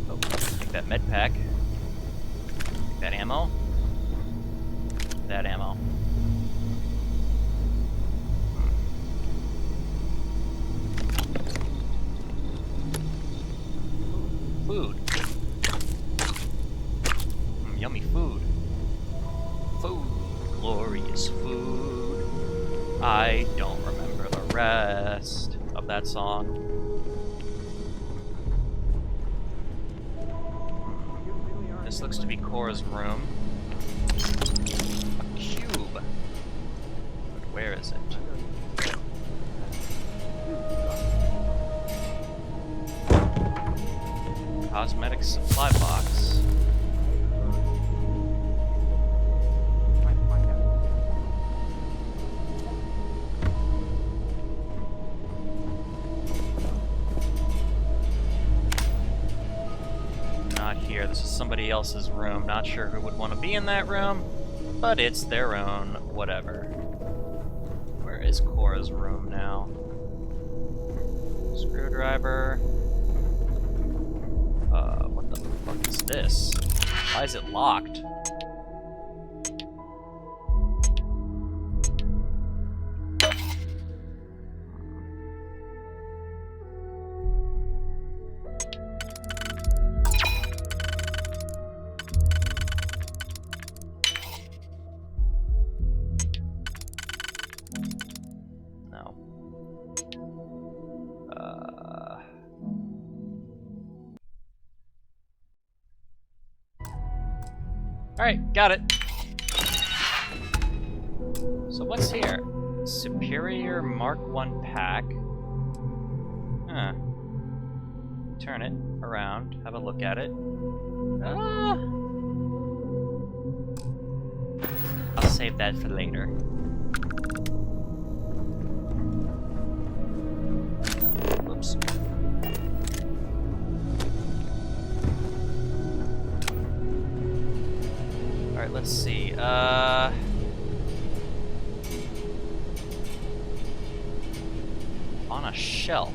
Oh, take that med pack. Take that ammo. That ammo. Food. Yummy food. Food. Glorious food. I don't remember the rest of that song. This looks to be Cora's room. A cube. Where is it? Cosmetic supply box. Not here. This is somebody else's room. Not sure who would want to be in that room, but it's their own whatever. Where is Cora's room now? Screwdriver. What the fuck is this? Why is it locked? No. Alright, got it. So what's here? Superior Mark 1 pack. Huh. Turn it around, have a look at it. I'll save that for later. Oops. Alright, let's see. On on a shelf.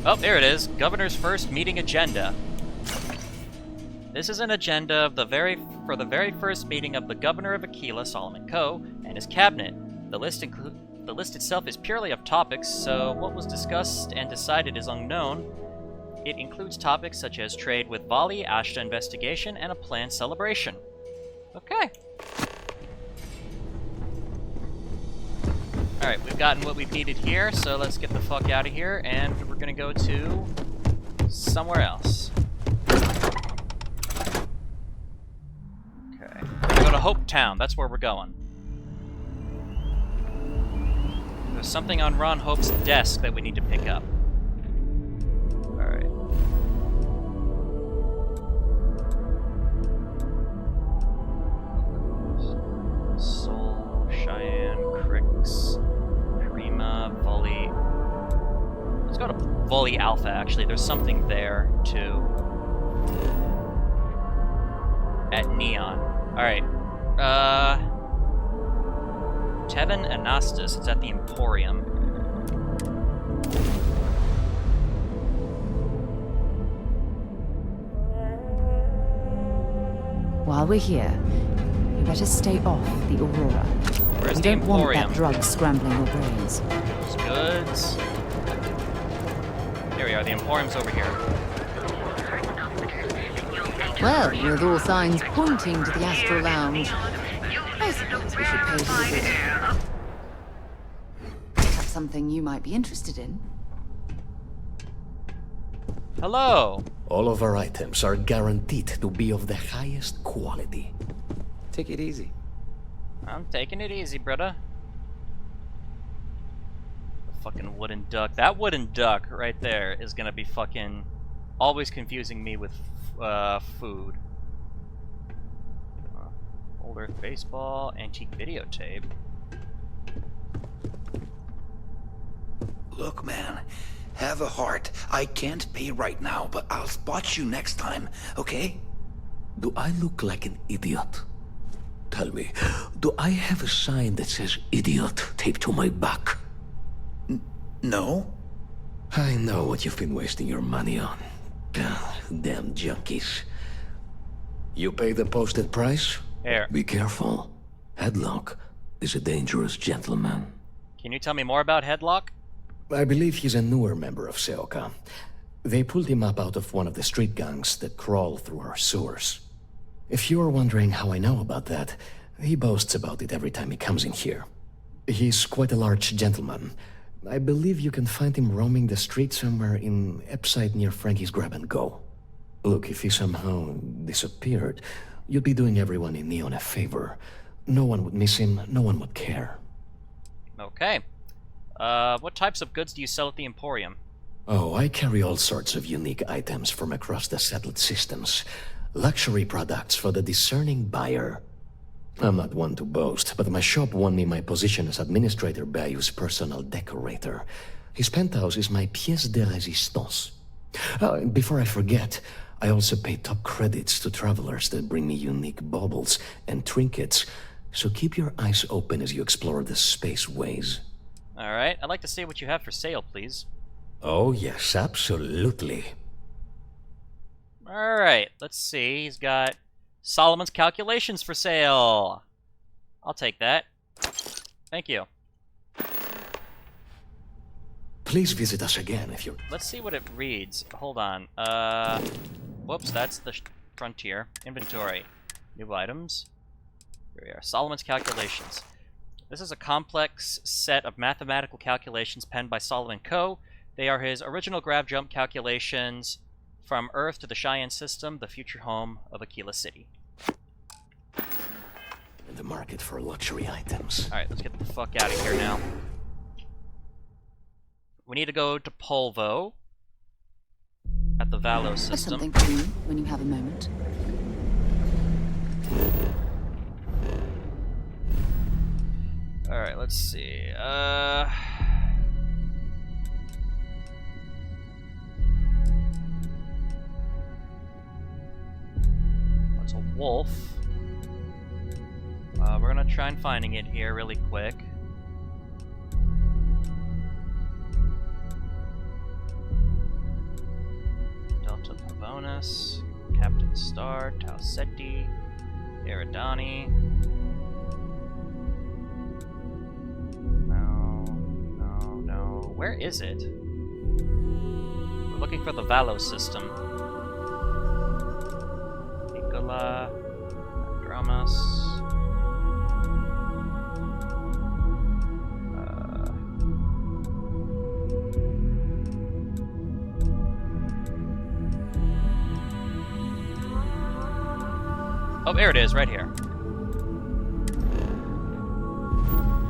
Oh, there it is. Governor's first meeting agenda. This is an agenda of for the very first meeting of the Governor of Aquila, Solomon Coe, and his cabinet. The list itself is purely of topics, so what was discussed and decided is unknown. It includes topics such as trade with Vali, Ashta investigation, and a planned celebration. Okay. Alright, we've gotten what we've needed here, so let's get the fuck out of here, and we're gonna go to somewhere else. Okay. We're gonna go to Hope Town, that's where we're going. There's something on Ron Hope's desk that we need to pick up. Alright. Soul, Cheyenne, Crix, Prima, Volley. Let's go to Volley Alpha, actually. There's something there, too. At Neon. Alright. Tevin Anastas. It's at the Emporium. While we're here, you better stay off the Aurora. Where's we the don't want Emporium? that drug scrambling your brains. Those goods. There we are. The Emporium's over here. Well, with all signs pointing to the Astral Lounge, I suppose we should pay a visit. Perhaps something you might be interested in. Hello. All of our items are guaranteed to be of the highest quality. Take it easy. I'm taking it easy, brother. The fucking wooden duck. That wooden duck right there is gonna be fucking always confusing me with food. Old Earth baseball, antique videotape. Look, man. Have a heart. I can't pay right now, but I'll spot you next time, okay? Do I look like an idiot? Tell me, do I have a sign that says idiot taped to my back? No. I know what you've been wasting your money on. Damn junkies. You pay the posted price? Here. Be careful. Headlock is a dangerous gentleman. Can you tell me more about Headlock? I believe he's a newer member of Seoka. They pulled him up out of one of the street gangs that crawl through our sewers. If you're wondering how I know about that, he boasts about it every time he comes in here. He's quite a large gentleman. I believe you can find him roaming the street somewhere in Epside near Frankie's Grab and Go. Look, if he somehow disappeared, you'd be doing everyone in Neon a favor. No one would miss him, no one would care. Okay. What types of goods do you sell at the Emporium? Oh, I carry all sorts of unique items from across the settled systems. Luxury products for the discerning buyer. I'm not one to boast, but my shop won me my position as Administrator Bayou's personal decorator. His penthouse is my pièce de résistance. Before I forget, I also pay top credits to travelers that bring me unique baubles and trinkets, so keep your eyes open as you explore the spaceways. Alright, I'd like to see what you have for sale, please. Oh yes, absolutely. Alright, let's see. He's got Solomon's calculations for sale. I'll take that. Thank you. Please visit us again if you... Let's see what it reads. Hold on. Whoops, that's the frontier. Inventory. New items. Here we are. Solomon's calculations. This is a complex set of mathematical calculations penned by Solomon Coe. They are his original grab jump calculations from Earth to the Cheyenne system, the future home of Aquila City. In the market for luxury items. Alright, let's get the fuck out of here now. We need to go to Polvo at the Valo system. There's something for you when you have a moment. Alright, let's see. What's a wolf? We're gonna try and finding it here really quick. Savonus, Captain Star, Talsetti, Eridani. No. Where is it? We're looking for the Valo system. Nicola, Dramas. Oh, there it is, right here.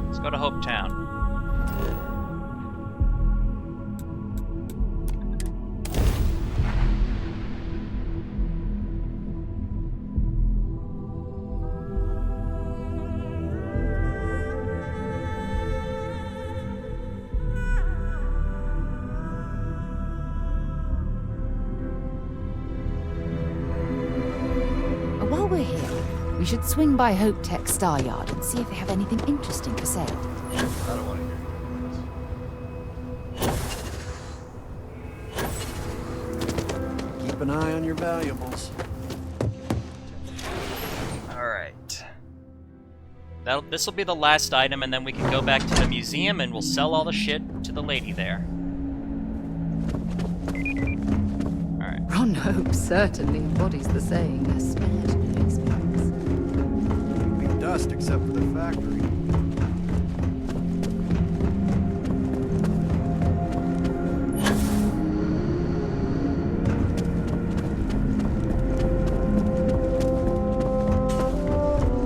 Let's go to Hope Town. While we're here, we should swing by Hope Tech Star Yard and see if they have anything interesting for sale. I don't want to hear Keep an eye on your valuables. Alright. This will be the last item, and then we can go back to the museum and we'll sell all the shit to the lady there. Ron Hope certainly embodies the saying, "A spared no expense." Be dust except for the factory.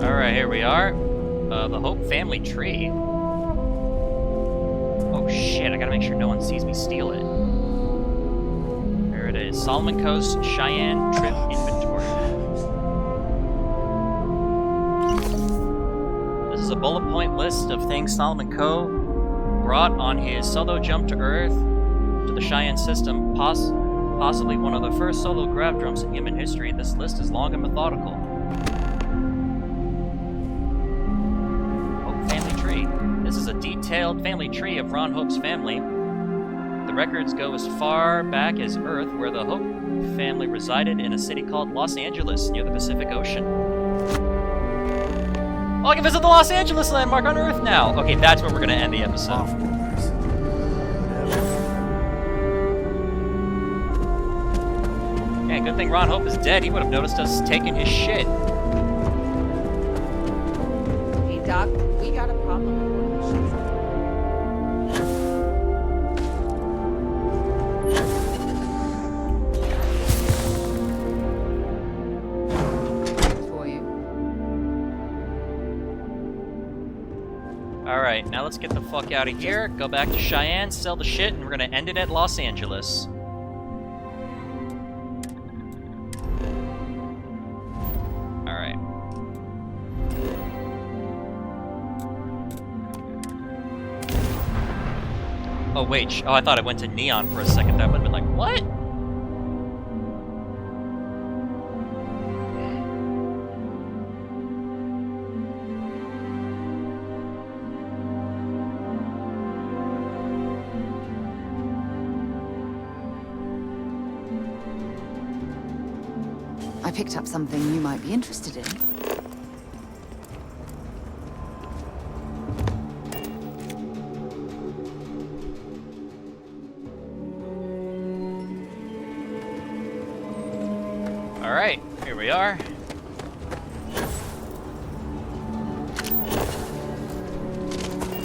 Alright, here we are. The Hope family tree. Oh shit, I gotta make sure no one sees me steal it. There it is. Solomon Coast Cheyenne Trip Inventory. This is a bullet point list of things Solomon Co. brought on his solo jump to Earth to the Cheyenne system, possibly one of the first solo grav jumps in human history. This list is long and methodical. Hope family tree. This is a detailed family tree of Ron Hope's family. The records go as far back as Earth, where the Hope family resided in a city called Los Angeles, near the Pacific Ocean. Oh, I can visit the Los Angeles landmark on Earth now! Okay, that's where we're gonna end the episode. Yeah, good thing Ron Hope is dead. He would have noticed us taking his shit. Hey, Doc, we got a problem. Alright, now let's get the fuck out of here, go back to Cheyenne, sell the shit, and we're gonna end it at Los Angeles. Alright. Oh wait, I thought I went to Neon for a second. That would've been like, what? I picked up something you might be interested in. Alright, here we are.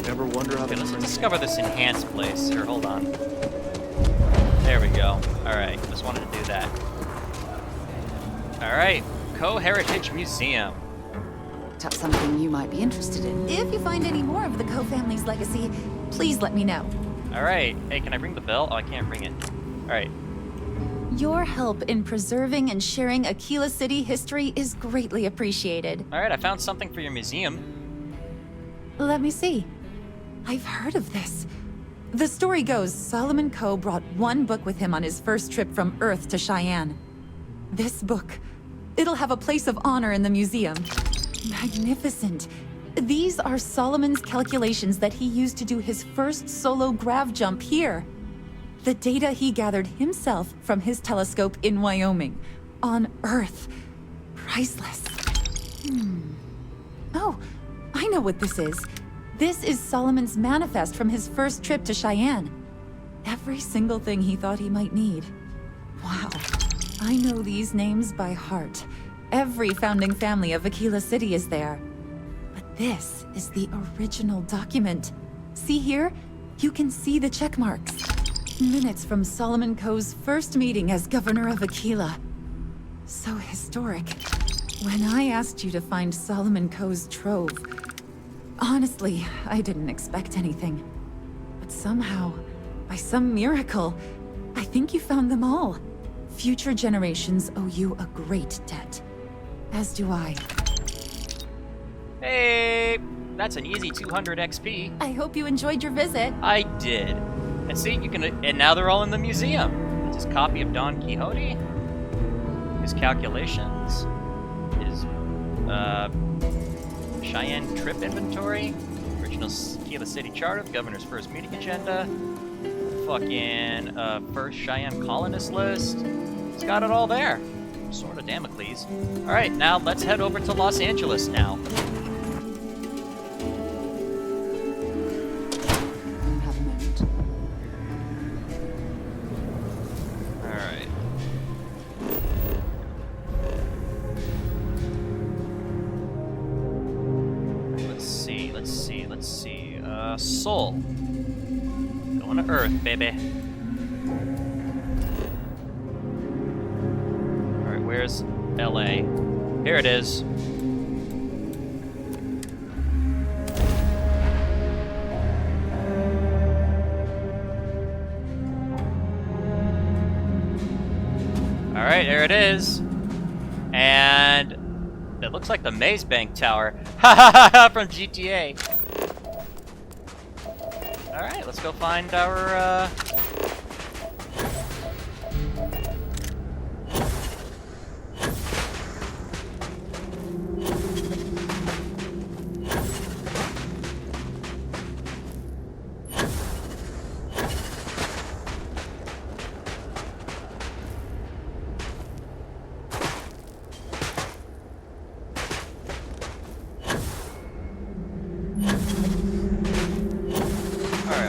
Ever wonder how Okay, let's discover this enhanced place. Here, hold on. There we go. Alright, just wanted to do that. Alright, Co-Heritage Museum. Picked up something you might be interested in. If you find any more of the Coe family's legacy, please let me know. Alright, hey, can I ring the bell? Oh, I can't ring it. Alright. Your help in preserving and sharing Aquila City history is greatly appreciated. Alright, I found something for your museum. Let me see. I've heard of this. The story goes Solomon Coe brought one book with him on his first trip from Earth to Cheyenne. This book, it'll have a place of honor in the museum. Magnificent. These are Solomon's calculations that he used to do his first solo grav jump here. The data he gathered himself from his telescope in Wyoming. On Earth. Priceless. Oh, I know what this is. This is Solomon's manifest from his first trip to Cheyenne. Every single thing he thought he might need. Wow. I know these names by heart. Every founding family of Aquila City is there. But this is the original document. See here? You can see the check marks. Minutes from Solomon Coe's first meeting as governor of Aquila. So historic. When I asked you to find Solomon Coe's trove, honestly, I didn't expect anything. But somehow, by some miracle, I think you found them all. Future generations owe you a great debt. As do I. Hey, that's an easy 200 XP. I hope you enjoyed your visit. I did. And see, you can, and now they're all in the museum. It's his copy of Don Quixote, his calculations, his Cheyenne trip inventory, original Aquila City charter, the governor's first meeting agenda, fucking first Cheyenne colonist list. It's got it all there. Sword of Damocles. All right, now let's head over to Los Angeles now. Soul. Going to Earth, baby. Alright, where's LA? Here it is. Alright, there it is. And it looks like the Maze Bank Tower. Ha ha ha from GTA. Alright, let's go find our,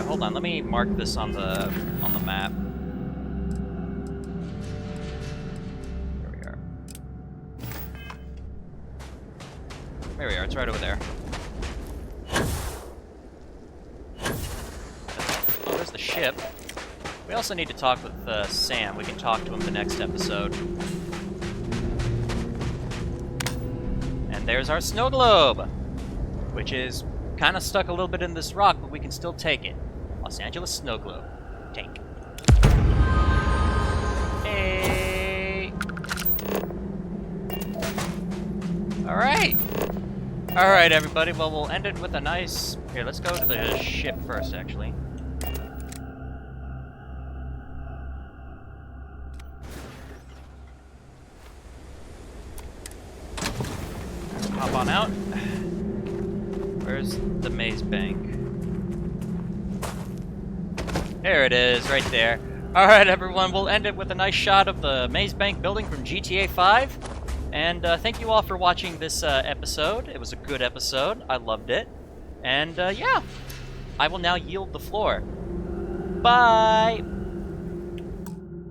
hold on, let me mark this on the map. There we are. There we are, it's right over there. Oh, there's the ship. We also need to talk with Sam. We can talk to him the next episode. And there's our snow globe, which is kind of stuck a little bit in this rock, but we can still take it. Los Angeles snow globe. Take. Hey. Alright. Alright, everybody. Well, we'll end it with a nice... Here, let's go to the ship first, actually. Hop on out. Where's the Maze Bank? There it is, right there. Alright, everyone, we'll end it with a nice shot of the Maze Bank building from GTA 5. And thank you all for watching this episode. It was a good episode. I loved it. And yeah, I will now yield the floor. Bye!